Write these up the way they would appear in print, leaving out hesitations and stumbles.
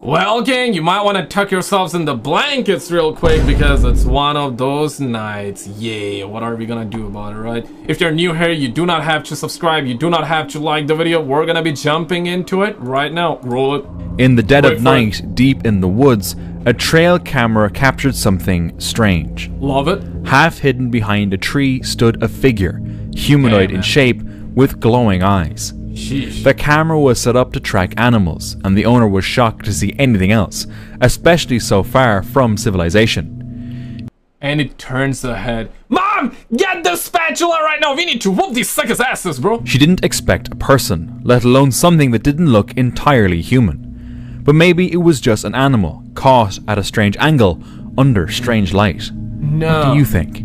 Well, gang, you might want to tuck yourselves in the blankets real quick because it's one of those nights. Yeah, what are we gonna do about it, right? If you're new here, you do not have to subscribe, you do not have to like the video. We're gonna be jumping into it right now. Roll it. In the dead of night, deep in the woods, a trail camera captured something strange. Love it. Half hidden behind a tree stood a figure, humanoid in shape, with glowing eyes. Sheesh. The camera was set up to track animals, and the owner was shocked to see anything else, especially so far from civilization. And it turns the head. Mom, get the spatula right now. We need to whoop these suckers' asses, bro. She didn't expect a person, let alone something that didn't look entirely human. But maybe it was just an animal, caught at a strange angle, under strange light. No. What do you think?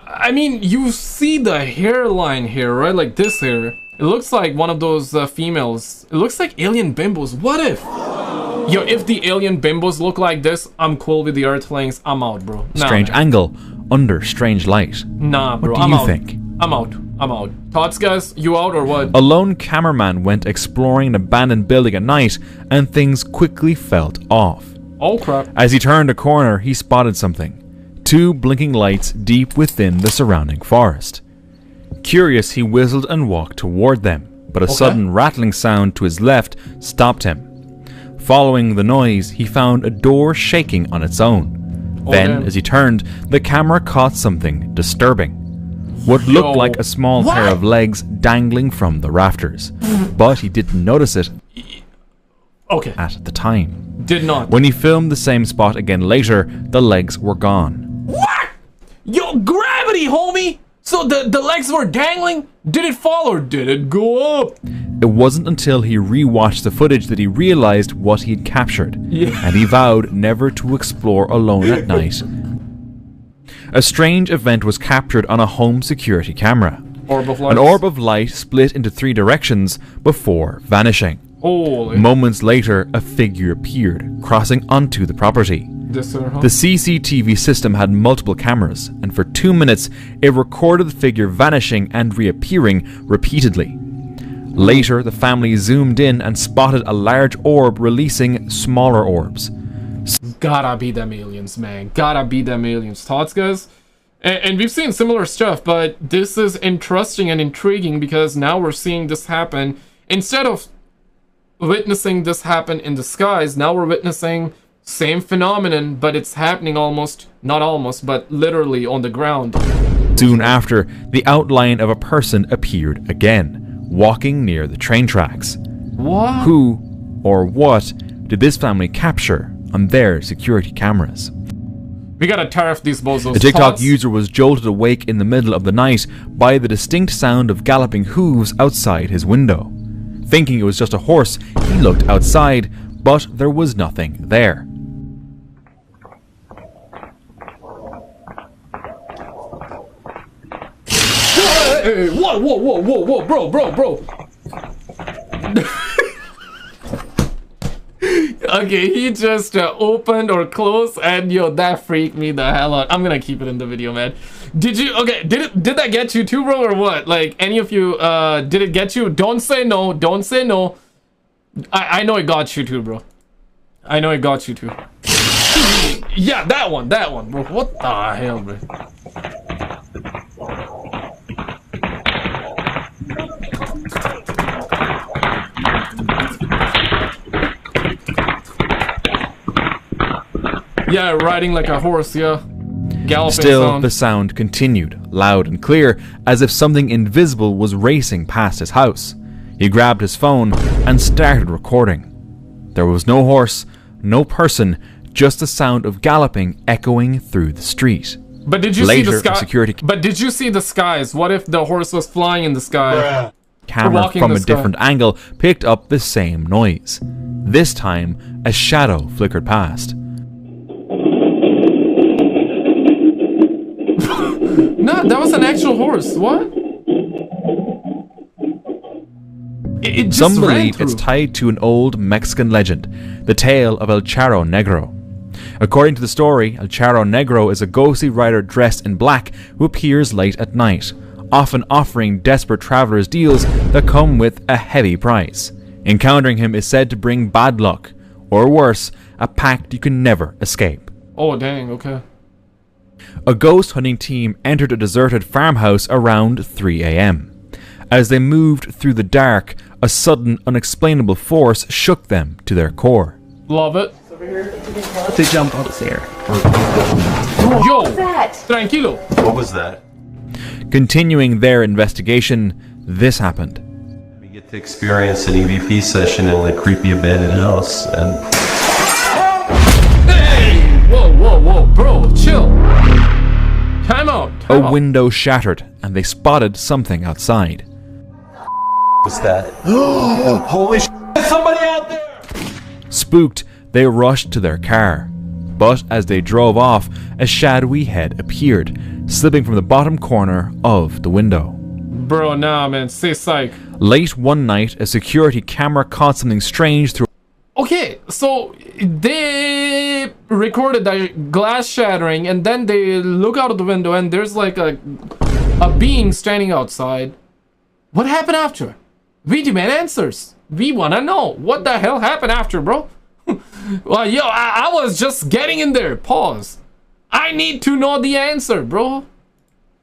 I mean, you see the hairline here, right? Like this here. It looks like one of those females. It looks like alien bimbos. What if? Yo, if the alien bimbos look like this, I'm cool with the Earthlings. I'm out, bro. Nah, Strange man. angle, under strange light. Nah, bro. What do you think? I'm out. I'm out. Thoughts, guys? You out or what? A lone cameraman went exploring an abandoned building at night, and things quickly felt off. Oh, crap. As he turned a corner, he spotted something. Two blinking lights deep within the surrounding forest. Curious, he whistled and walked toward them, but a sudden rattling sound to his left stopped him. Following the noise, he found a door shaking on its own. Then, as he turned, the camera caught something disturbing. What looked like a small pair of legs dangling from the rafters, but he didn't notice it at the time. Did not. When he filmed the same spot again later, the legs were gone. What? Yo, gravity, homie! So the legs were dangling? Did it fall or did it go up? It wasn't until he rewatched the footage that he realized what he'd captured, and he vowed never to explore alone at night. A strange event was captured on a home security camera. Orb of light. An orb of light split into 3 directions before vanishing. Holy. Moments later, a figure appeared, crossing onto the property. The CCTV system had multiple cameras, and for 2 minutes it recorded the figure vanishing and reappearing repeatedly. Later, the family zoomed in and spotted a large orb releasing smaller orbs. Gotta be them aliens, man. Gotta be them aliens. Thoughts, guys? And we've seen similar stuff, but this is interesting and intriguing because now we're seeing this happen. Instead of witnessing this happen in the skies, now we're witnessing same phenomenon, but it's happening not almost, but literally on the ground. Soon after, the outline of a person appeared again, walking near the train tracks. What? Who or what did this family capture on their security cameras? We gotta tariff these bozos. A TikTok user was jolted awake in the middle of the night by the distinct sound of galloping hooves outside his window. Thinking it was just a horse, he looked outside, but there was nothing there. Hey, whoa, bro. Okay, he just opened or closed, and yo, that freaked me the hell out. I'm gonna keep it in the video, man. Did that get you too, bro, or what? Like, any of you, did it get you? Don't say no, don't say no. I know it got you too, bro. I know it got you too. Yeah, that one, bro. What the hell, bro? Yeah, riding like a horse, yeah. Galloping Still, sound. the sound continued, loud and clear, as if something invisible was racing past his house. He grabbed his phone and started recording. There was no horse, no person, just the sound of galloping echoing through the street. But did you Later, see the sky? security But did you see the skies? What if the horse was flying in the sky? camera from a different angle picked up the same noise. This time, a shadow flickered past. No, that was an actual horse. What? It just Some ran believe through. it's tied to an old Mexican legend, the tale of El Charro Negro. According to the story, El Charro Negro is a ghostly rider dressed in black who appears late at night, often offering desperate travelers deals that come with a heavy price. Encountering him is said to bring bad luck, or worse, a pact you can never escape. Oh, dang, okay. A ghost hunting team entered a deserted farmhouse around 3 a.m. As they moved through the dark, a sudden, unexplainable force shook them to their core. Love it. To jump upstairs. Yo! Tranquilo. What was that? Continuing their investigation, this happened. We get to experience an EVP session in a creepy abandoned house, and Hey! Whoa, bro, chill. Time out. A window shattered, and they spotted something outside. what's that? Holy sh! Somebody out there! Spooked, they rushed to their car. But as they drove off, a shadowy head appeared, slipping from the bottom corner of the window. Bro, nah, man, stay psych. Late one night, a security camera caught something strange through... Okay, so they recorded that glass shattering, and then they look out of the window, and there's like a being standing outside. What happened after? We demand answers. We wanna know what the hell happened after, bro. Well, yo, I was just getting in there. Pause. I need to know the answer, bro.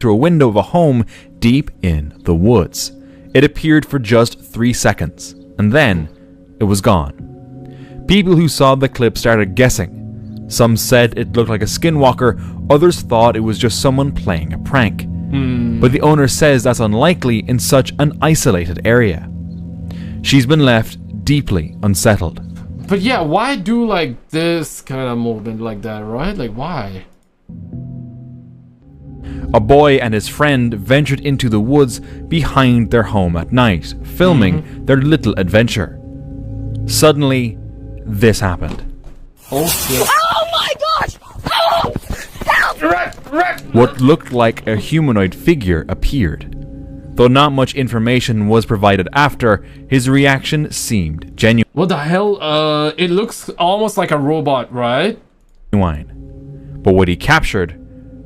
through a window of a home deep in the woods. It appeared for just 3 seconds, and then it was gone. People who saw the clip started guessing. Some said it looked like a skinwalker, others thought it was just someone playing a prank. But the owner says that's unlikely in such an isolated area. She's been left deeply unsettled. But yeah, why do like this kind of movement like that, right? Like why? A boy and his friend ventured into the woods behind their home at night, filming their little adventure. Suddenly, this happened. Oh shit. Oh my gosh! Help! Help! What looked like a humanoid figure appeared. Though not much information was provided after, his reaction seemed genuine. What the hell? It looks almost like a robot, right? But what he captured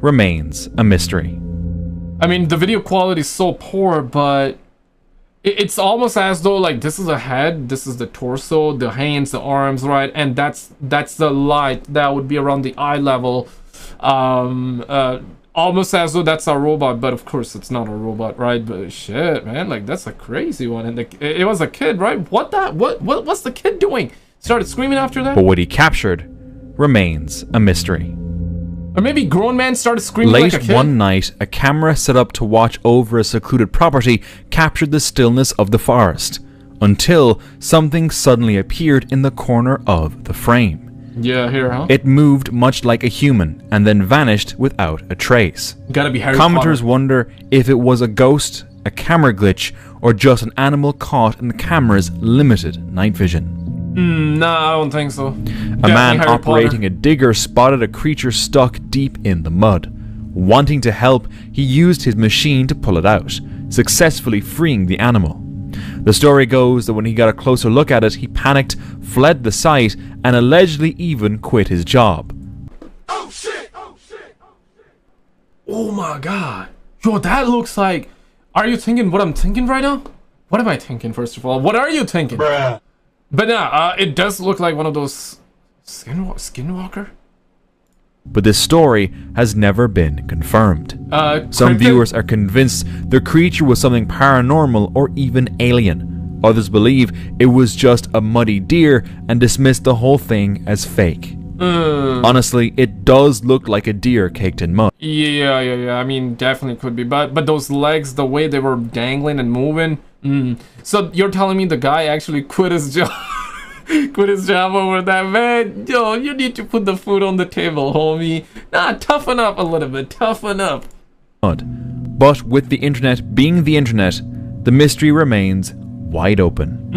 remains a mystery. I mean, the video quality is so poor, but it's almost as though like this is a head, this is the torso, the hands, the arms, right? And that's the light that would be around the eye level. Almost as though that's a robot, but of course it's not a robot, right? But shit, man, like that's a crazy one. And it was a kid, right? What's the kid doing? Started screaming after that? But what he captured remains a mystery. Or maybe grown man started screaming like a Late kid? one night, a camera set up to watch over a secluded property captured the stillness of the forest, until something suddenly appeared in the corner of the frame. Yeah, here, huh? It moved much like a human, and then vanished without a trace. Gotta be Harry Commenters Potter. wonder if it was a ghost, a camera glitch, or just an animal caught in the camera's limited night vision. Nah, I don't think so. A man operating a digger spotted a creature stuck deep in the mud. Wanting to help, he used his machine to pull it out, successfully freeing the animal. The story goes that when he got a closer look at it, he panicked, fled the site, and allegedly even quit his job. Oh shit! Oh shit! Oh shit! Oh my god! Yo, that looks like... Are you thinking what I'm thinking right now? What am I thinking, first of all? What are you thinking? Bruh. But nah, it does look like one of those... Skinwalker? But this story has never been confirmed. Some cryptid? viewers are convinced the creature was something paranormal or even alien. Others believe it was just a muddy deer and dismiss the whole thing as fake. Honestly, it does look like a deer caked in mud. Yeah. I mean, definitely could be. But those legs, the way they were dangling and moving. So you're telling me the guy actually quit his job? Quit his job over that, man? Yo, you need to put the food on the table, homie. Nah, toughen up a little bit. Toughen up. But with the internet being the internet, the mystery remains wide open.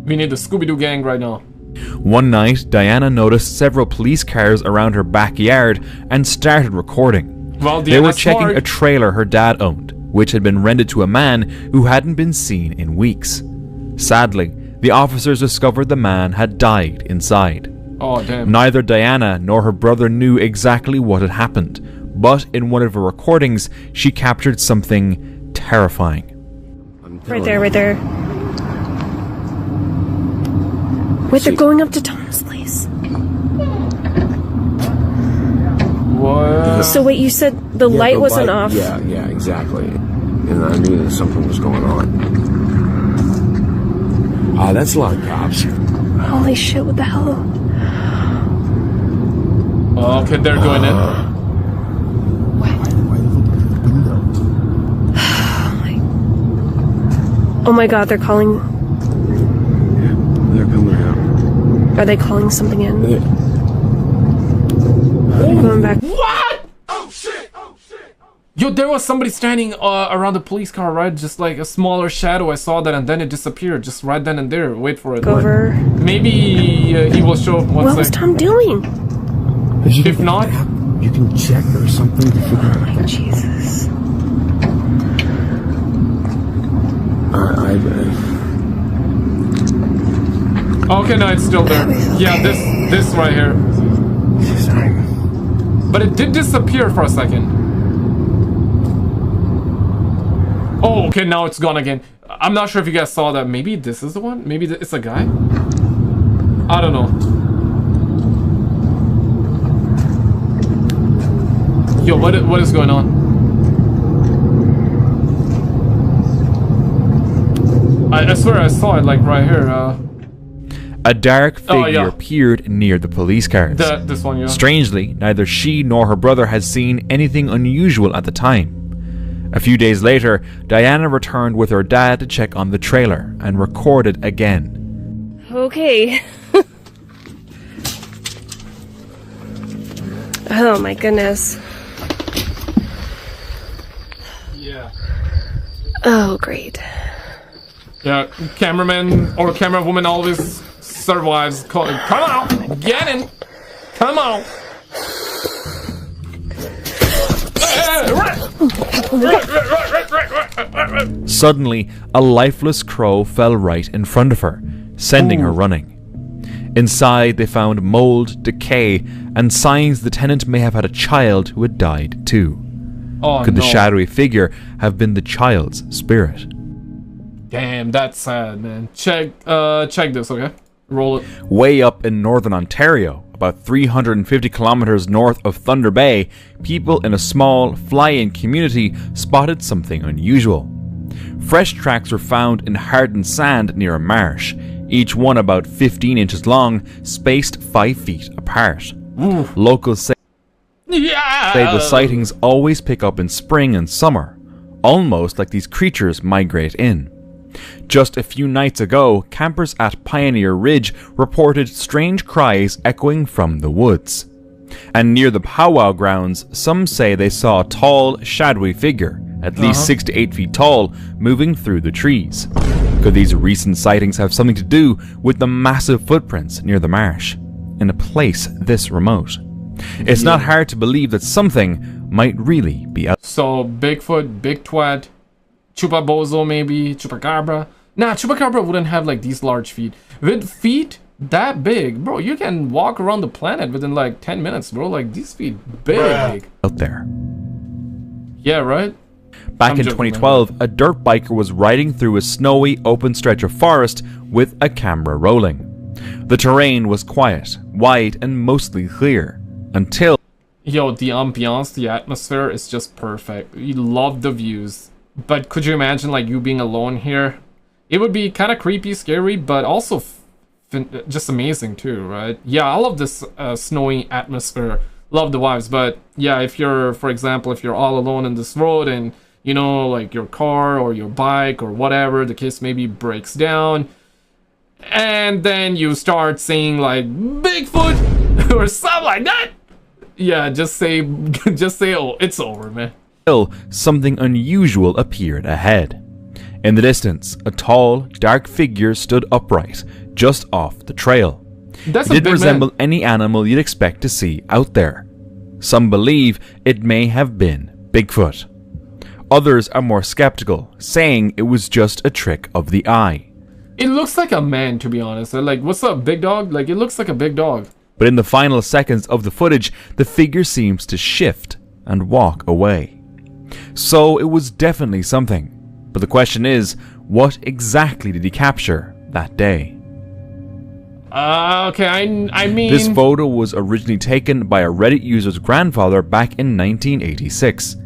We need the Scooby-Doo gang right now. One night, Diana noticed several police cars around her backyard and started recording. Well, They were checking a trailer her dad owned, which had been rented to a man who hadn't been seen in weeks. Sadly, the officers discovered the man had died inside. Oh, damn. Neither Diana nor her brother knew exactly what had happened, but in one of her recordings, she captured something terrifying. Right there, right there. Wait, they're going up to Tom's place. What? So wait, you said the light wasn't off. Yeah, exactly. And I knew that something was going on. That's a lot of cops. Holy shit, what the hell? Oh, okay, they're going in. Oh my god, they're calling. They're coming out. Are they calling something in? Going back. What? Oh shit! Yo, there was somebody standing around the police car, right? Just like a smaller shadow. I saw that, and then it disappeared. Just right then and there. Wait for it. Go over. Maybe he will show. What was Tom doing? If not, you can check or something to figure out. Oh, Jesus. Okay, no, it's still there. Yeah, this right here. But it did disappear for a second. Oh, okay, now it's gone again. I'm not sure if you guys saw that. Maybe this is the one? Maybe it's a guy? I don't know. Yo, what is going on? I swear I saw it, like, right here. A dark figure yeah. appeared near the police cars. This one, yeah. Strangely, neither she nor her brother had seen anything unusual at the time. A few days later, Diana returned with her dad to check on the trailer and recorded again. Okay. Oh my goodness. Yeah. Oh, great. Yeah, cameraman or camera woman always survives. Come on, get in. Come on. Suddenly, a lifeless crow fell right in front of her, sending her running. Inside, they found mold, decay, and signs the tenant may have had a child who had died too. Oh, Could the no. shadowy figure have been the child's spirit? Damn, that's sad, man. Check this, okay? Roll it. Way up in northern Ontario, about 350 kilometers north of Thunder Bay, people in a small fly-in community spotted something unusual. Fresh tracks were found in hardened sand near a marsh, each one about 15 inches long, spaced 5 feet apart. Oof. Locals say Yeah. the sightings always pick up in spring and summer, almost like these creatures migrate in. Just a few nights ago, campers at Pioneer Ridge reported strange cries echoing from the woods. And near the powwow grounds, some say they saw a tall, shadowy figure, at least 6 to 8 feet tall, moving through the trees. Could these recent sightings have something to do with the massive footprints near the marsh, in a place this remote? It's not hard to believe that something might really be out. So, Bigfoot, Big Twat, Chupabozo maybe, Chupacabra. Nah, Chupacabra wouldn't have like these large feet. With feet that big, bro, you can walk around the planet within like 10 minutes, bro. Like, these feet big. out there. Yeah, right? Back I'm in joking, 2012, a dirt biker was riding through a snowy, open stretch of forest with a camera rolling. The terrain was quiet, wide, and mostly clear, until... Yo, the ambiance, the atmosphere is just perfect. You love the views. But could you imagine like you being alone here? It would be kind of creepy, scary, but also just amazing too, right? Yeah, I love this snowy atmosphere. Love the vibes, but yeah, if you're, for example, if you're all alone in this road and, you know, like your car or your bike or whatever, the case maybe breaks down, and then you start seeing like Bigfoot or something like that, yeah, just say, oh, it's over, man. Something unusual appeared ahead. In the distance, a tall, dark figure stood upright, just off the trail. That's It didn't resemble any animal you'd expect to see out there. Some believe it may have been Bigfoot. Others are more skeptical, saying it was just a trick of the eye. It looks like a man, to be honest. Like, what's up, big dog? Like, it looks like a big dog. But in the final seconds of the footage, the figure seems to shift and walk away. So it was definitely something. But the question is, what exactly did he capture that day? Okay, I mean... This photo was originally taken by a Reddit user's grandfather back in 1986.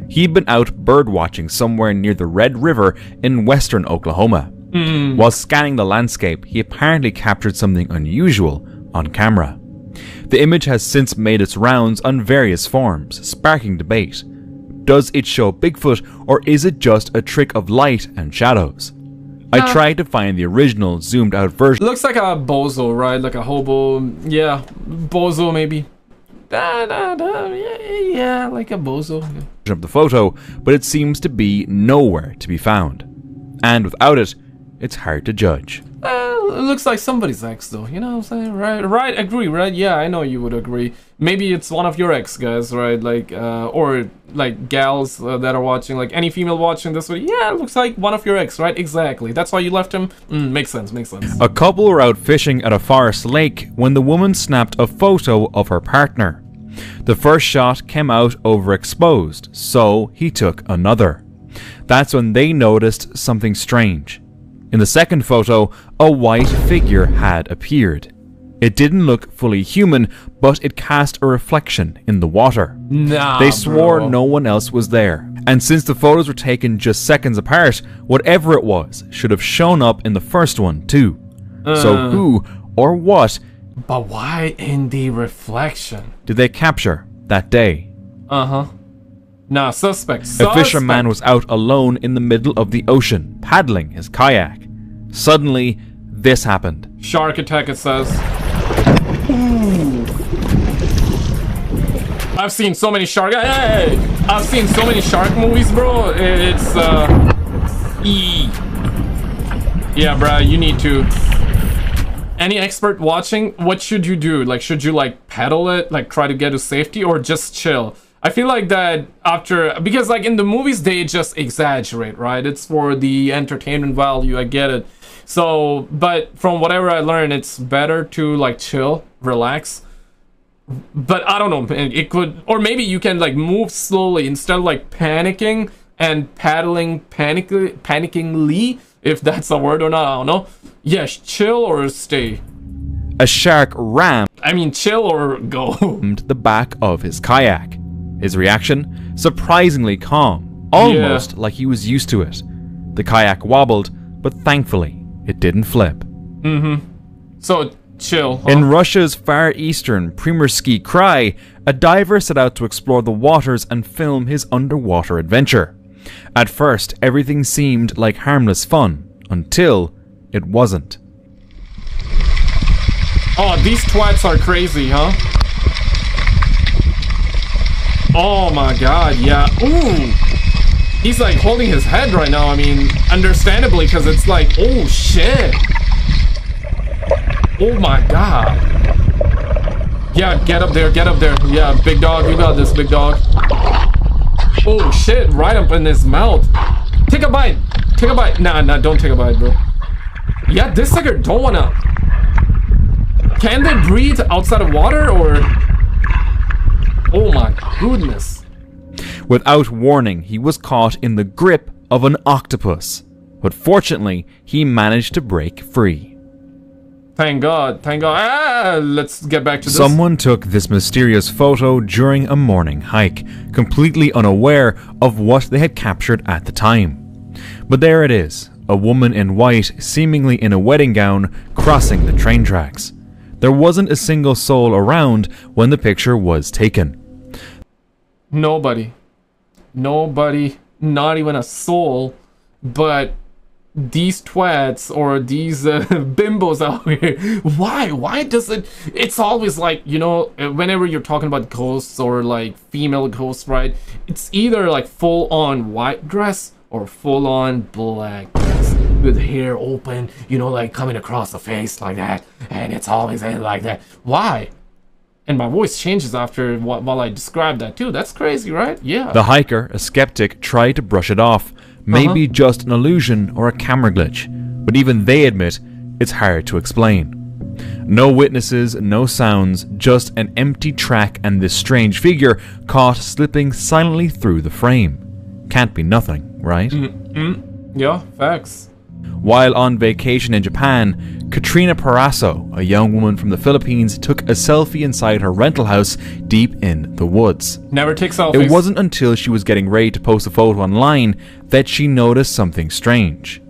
He'd been out birdwatching somewhere near the Red River in western Oklahoma. While scanning the landscape, he apparently captured something unusual on camera. The image has since made its rounds on various forums, sparking debate. Does it show Bigfoot, or is it just a trick of light and shadows? I tried to find the original zoomed out version. Looks like a bozo, right? Like a hobo. Yeah, bozo maybe. Yeah, like a bozo. Yeah. Of the photo, but it seems to be nowhere to be found. And without it, it's hard to judge. It looks like somebody's ex, though. You know what I'm saying? Right, agree, right? Yeah, I know you would agree. Maybe it's one of your ex guys, right? Like, or like gals that are watching, like any female watching this video. Yeah, it looks like one of your ex, right? Exactly. That's why you left him? Makes sense, makes sense. A couple were out fishing at a forest lake when the woman snapped a photo of her partner. The first shot came out overexposed, so he took another. That's when they noticed something strange. In the second photo, a white figure had appeared. It didn't look fully human, but it cast a reflection in the water. Nah, they swore bro. no one else was there. And since the photos were taken just seconds apart, whatever it was should have shown up in the first one too. So who or what But why in the reflection? did they capture that day? Nah, suspect. A fisherman was out alone in the middle of the ocean, paddling his kayak. Suddenly, this happened. Shark attack, it says. I've seen so many shark. Hey! I've seen so many shark movies, bro. It's yeah, bro. You need to. Any expert watching? What should you do? Like, should you like paddle it, like try to get to safety, or just chill? I feel like that after, because like in the movies they just exaggerate, right? It's for the entertainment value, I get it. So, but from whatever I learned, it's better to like chill, relax. But I don't know, it could, or maybe you can like move slowly instead of like panicking and paddling panicking, if that's a word or not, I don't know. Yes, chill or stay. A shark rammed I mean, chill or go. the back of his kayak. His reaction? Surprisingly calm, almost like he was used to it. The kayak wobbled, but thankfully, it didn't flip. So, chill. Huh? In Russia's far eastern Primorsky Krai, a diver set out to explore the waters and film his underwater adventure. At first, everything seemed like harmless fun, until it wasn't. Oh, these twats are crazy, huh? Oh my god, yeah. Ooh! He's like holding his head right now, I mean, understandably, because it's like, oh shit! Oh my god. Yeah, get up there, get up there. Yeah, big dog, you got this, big dog. Oh shit, right up in his mouth. Take a bite. Take a bite. Nah, don't take a bite, bro. Yeah, this sucker don't wanna... Can they breathe outside of water, or... Oh my goodness. Without warning, he was caught in the grip of an octopus. But fortunately, he managed to break free. Thank God, thank God. Ah, let's get back to this. Someone took this mysterious photo during a morning hike, completely unaware of what they had captured at the time. But there it is, a woman in white, seemingly in a wedding gown, crossing the train tracks. There wasn't a single soul around when the picture was taken. Nobody, not even a soul, but these twats or these bimbos out here. Why does it, it's always like, you know, whenever you're talking about ghosts or like female ghosts, right, it's either like full on white dress or full on black dress with hair open, you know, like coming across the face like that, and it's always like that. Why? And my voice changes after while I describe that too. That's crazy, right? Yeah. The hiker, a skeptic, tried to brush it off. Maybe just an illusion or a camera glitch. But even they admit it's hard to explain. No witnesses, no sounds, just an empty track and this strange figure caught slipping silently through the frame. Can't be nothing, right? Yeah, facts. While on vacation in Japan, Katrina Parasso, a young woman from the Philippines, took a selfie inside her rental house deep in the woods. Never take selfies. It wasn't until she was getting ready to post a photo online that she noticed something strange.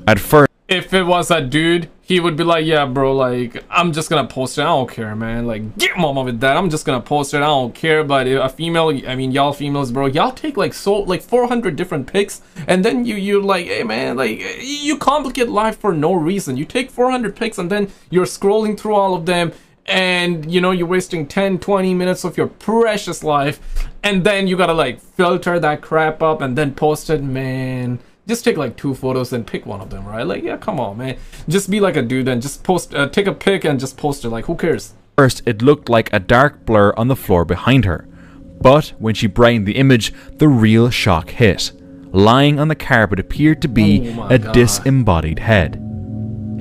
At first, if it was a dude, he would be like, yeah, bro, like, I'm just gonna post it. I don't care, man. Like, get mama with that. I'm just gonna post it. I don't care. But a female, I mean, y'all females, bro, y'all take like 400 different pics, and then you're like, hey, man, like, you complicate life for no reason. You take 400 pics, and then you're scrolling through all of them, and you know you're wasting 10-20 minutes of your precious life, and then you gotta like filter that crap up and then post it, man. Just take like 2 photos and pick one of them, right? Like, yeah, come on, man. Just be like a dude and just post, take a pic and just post it. Like, who cares? First, it looked like a dark blur on the floor behind her. But when she brightened the image, the real shock hit. Lying on the carpet appeared to be a disembodied head.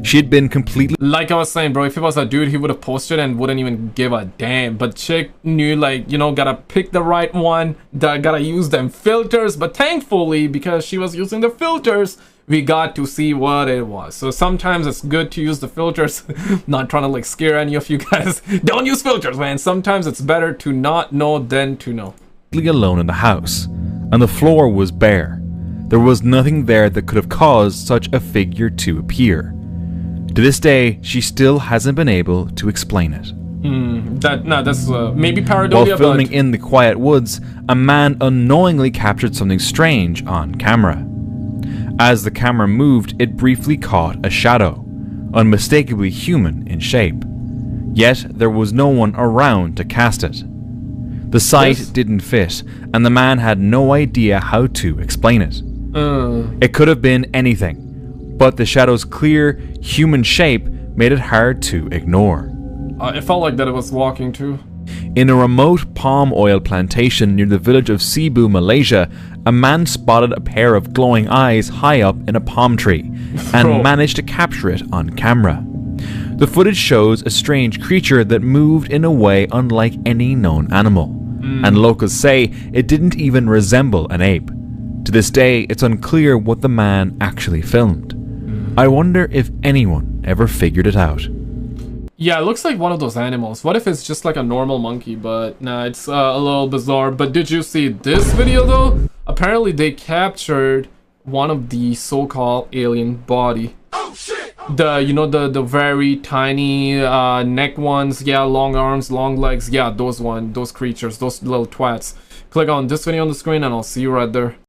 She had been completely... Like I was saying, bro, if it was a dude, he would have posted and wouldn't even give a damn. But chick knew, like, you know, gotta pick the right one, gotta use them filters. But thankfully, because she was using the filters, we got to see what it was. So sometimes it's good to use the filters. Not trying to, like, scare any of you guys. Don't use filters, man. Sometimes it's better to not know than to know. Alone in the house, and the floor was bare. There was nothing there that could have caused such a figure to appear. To this day, she still hasn't been able to explain it. That's maybe pareidolia. While filming in the quiet woods, a man unknowingly captured something strange on camera. As the camera moved, it briefly caught a shadow, unmistakably human in shape. Yet there was no one around to cast it. The sight didn't fit, and the man had no idea how to explain it. It could have been anything, but the shadow's clear, human shape made it hard to ignore. It felt like that it was walking too. In a remote palm oil plantation near the village of Cebu, Malaysia, a man spotted a pair of glowing eyes high up in a palm tree and managed to capture it on camera. The footage shows a strange creature that moved in a way unlike any known animal, and locals say it didn't even resemble an ape. To this day, it's unclear what the man actually filmed. I wonder if anyone ever figured it out. Yeah, it looks like one of those animals. What if it's just like a normal monkey? But nah, it's a little bizarre. But did you see this video though? Apparently they captured one of the so-called alien body. Oh shit! The very tiny neck ones, yeah, long arms, long legs, yeah, those creatures, those little twats. Click on this video on the screen and I'll see you right there.